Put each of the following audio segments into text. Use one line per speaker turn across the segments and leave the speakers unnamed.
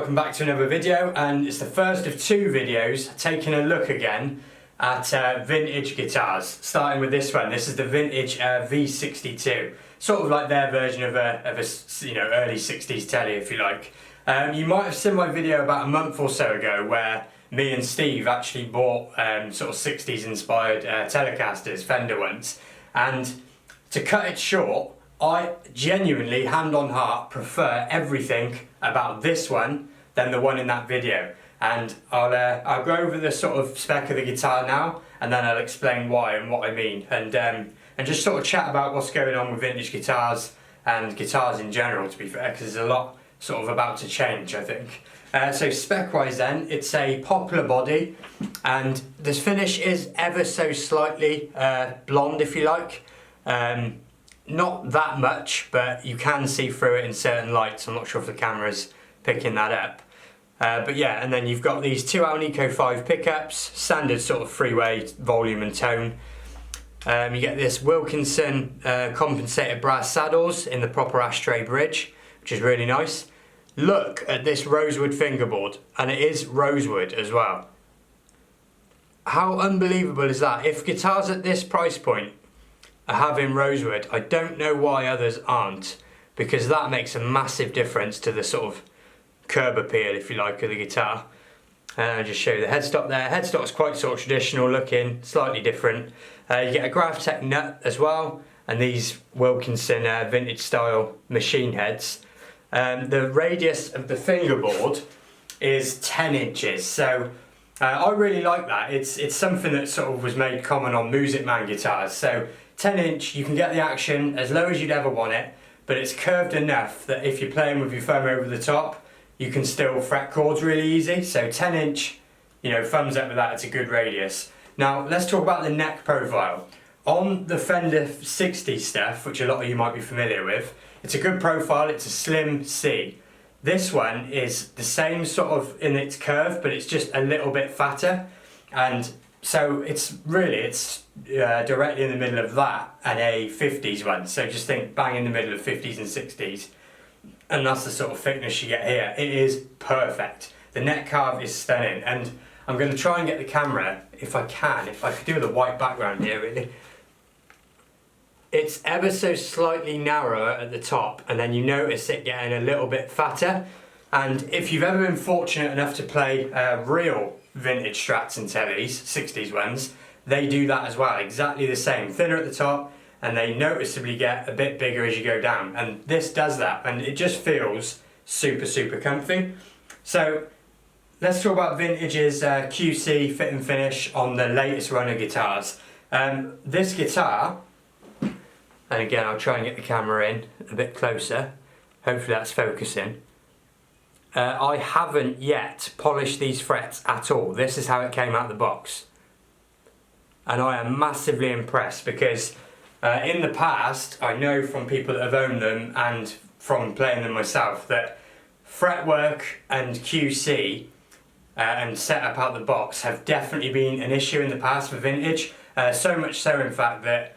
welcome back to another video, and it's the first of two videos taking a look again at vintage guitars, starting with this one. This is the vintage V62, sort of like their version of a early 60s telly, if you like. You might have seen my video about a month or so ago where me and Steve actually bought sort of 60s inspired Telecasters, Fender ones, and to cut it short, I genuinely, hand on heart, prefer everything about this one than the one in that video. And I'll go over the sort of spec of the guitar now, and then I'll explain why and what I mean, and just sort of chat about what's going on with vintage guitars and guitars in general, to be fair, because there's a lot sort of about to change, I think. So spec-wise then, it's a poplar body, and this finish is ever so slightly blonde, if you like. Not that much, but you can see through it in certain lights. I'm not sure if the camera's picking that up. But yeah, and then you've got these 2 Alnico 5 pickups, standard sort of three-way volume and tone. You get this Wilkinson compensated brass saddles in the proper ashtray bridge, which is really nice. Look at this rosewood fingerboard, and it is rosewood as well. How unbelievable is that? If guitars at this price point are having rosewood, I don't know why others aren't, because that makes a massive difference to the sort of curb appeal, if you like, of the guitar. I'll just show you the headstock there. Headstock's quite sort of traditional looking, slightly different. You get a Gravtech nut as well, and these Wilkinson vintage style machine heads. The radius of the fingerboard is 10 inches, so I really like that. It's something that sort of was made common on Music Man guitars. So 10 inch, you can get the action as low as you'd ever want it, but it's curved enough that if you're playing with your thumb over the top, you can still fret chords really easy. So 10 inch, you know, thumbs up with that, it's a good radius. Now let's talk about the neck profile. On the Fender 60 stuff, which a lot of you might be familiar with, it's a good profile, it's a slim C. This one is the same sort of in its curve, but it's just a little bit fatter, and so it's directly in the middle of that and a 50s one. So just think bang in the middle of 50s and 60s, and that's the sort of thickness you get here. It is perfect. The neck carve is stunning, and I'm going to try and get the camera, if I could do with a white background here really. It's ever so slightly narrower at the top, and then you notice it getting a little bit fatter. And if you've ever been fortunate enough to play real vintage Strats and Tellys, 60s ones, they do that as well, exactly the same. Thinner at the top, and they noticeably get a bit bigger as you go down. And this does that, and it just feels super, super comfy. So let's talk about Vintage's QC fit and finish on the latest run of guitars. This guitar, and again I'll try and get the camera in a bit closer, hopefully that's focusing. I haven't yet polished these frets at all. This is how it came out of the box. And I am massively impressed because in the past, I know from people that have owned them and from playing them myself that fretwork and QC and setup out the box have definitely been an issue in the past for vintage. So much so in fact that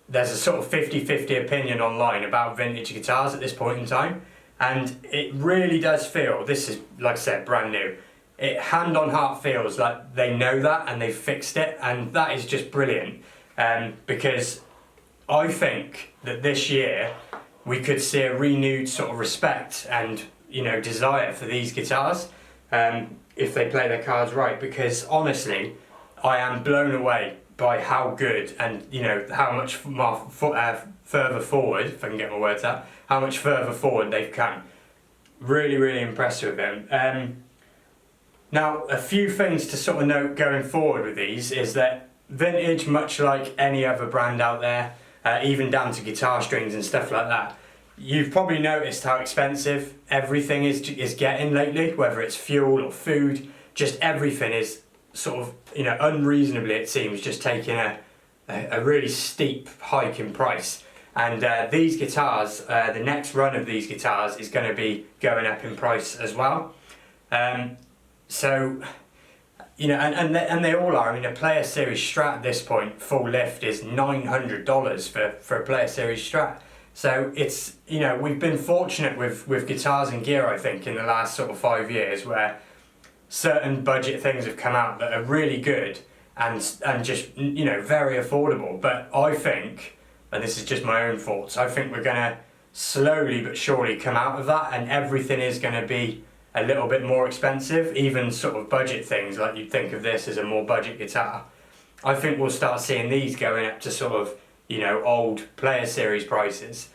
there's a sort of 50-50 opinion online about vintage guitars at this point in time. And it really does feel, this is, like I said, brand new. It hand on heart feels like they know that and they've fixed it, and that is just brilliant. Because I think that this year we could see a renewed sort of respect and, you know, desire for these guitars if they play their cards right. Because honestly, I am blown away by how good and, you know, how much further forward, if I can get my words out, how much further forward they've come. Really, really impressed with them. Now, a few things to sort of note going forward with these is that Vintage, much like any other brand out there, even down to guitar strings and stuff like that, you've probably noticed how expensive everything is getting lately, whether it's fuel or food. Just everything is sort of, you know, unreasonably, it seems, just taking a really steep hike in price. And these guitars, the next run of these guitars is going to be going up in price as well. So, you know, and they all are. I mean, a Player Series Strat at this point, full lift, is $900 for a Player Series Strat. So it's, you know, we've been fortunate with guitars and gear, I think, in the last sort of 5 years, where certain budget things have come out that are really good and just, you know, very affordable. But I think, and this is just my own thoughts, I think we're going to slowly but surely come out of that, and everything is going to be a little bit more expensive, even sort of budget things, like you'd think of this as a more budget guitar. I think we'll start seeing these going up to sort of, you know, old Player Series prices.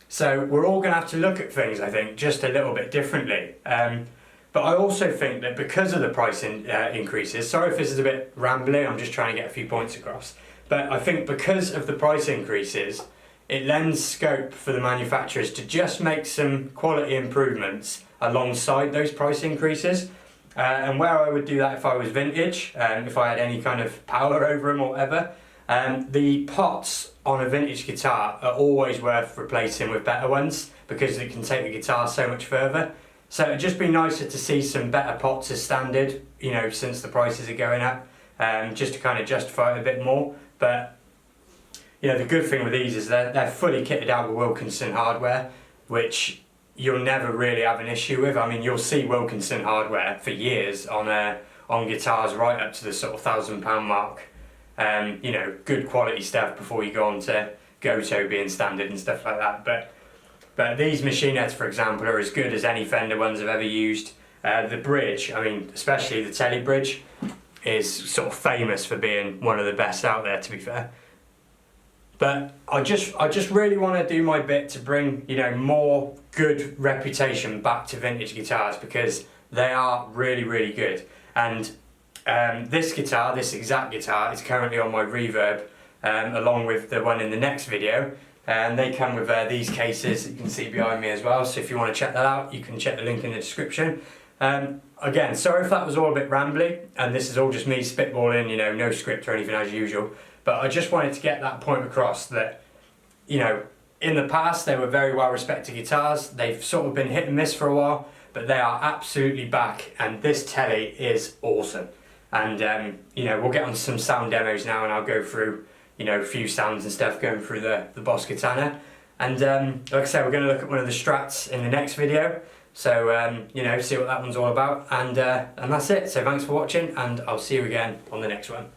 So we're all going to have to look at things, I think, just a little bit differently. But I also think that because of the price increases, sorry if this is a bit rambling, I'm just trying to get a few points across, but I think because of the price increases, it lends scope for the manufacturers to just make some quality improvements alongside those price increases. And where I would do that if I was vintage, if I had any kind of power over them or whatever, the pots on a vintage guitar are always worth replacing with better ones, because it can take the guitar so much further. So it'd just be nicer to see some better pots as standard, you know, since the prices are going up, just to kind of justify it a bit more. But, you know, the good thing with these is they're fully kitted out with Wilkinson hardware, which you'll never really have an issue with. I mean, you'll see Wilkinson hardware for years on guitars right up to the sort of £1,000 mark. You know, good quality stuff before you go on to Goto being standard and stuff like that. But these machine heads, for example, are as good as any Fender ones I've ever used. The bridge, I mean, especially the Telly bridge, is sort of famous for being one of the best out there, to be fair. But I just really want to do my bit to bring, you know, more good reputation back to vintage guitars, because they are really, really good. And this guitar, this exact guitar, is currently on my Reverb, along with the one in the next video. And they come with these cases that you can see behind me as well. So if you want to check that out, you can check the link in the description. Again, sorry if that was all a bit rambly, and this is all just me spitballing, you know, no script or anything as usual. But I just wanted to get that point across that, you know, in the past they were very well respected guitars. They've sort of been hit and miss for a while, but they are absolutely back, and this Telly is awesome. And you know, we'll get on some sound demos now, and I'll go through, you know, a few sounds and stuff going through the Boss Katana. And like I said, we're going to look at one of the Strats in the next video. So, you know, see what that one's all about. And that's it. So thanks for watching, and I'll see you again on the next one.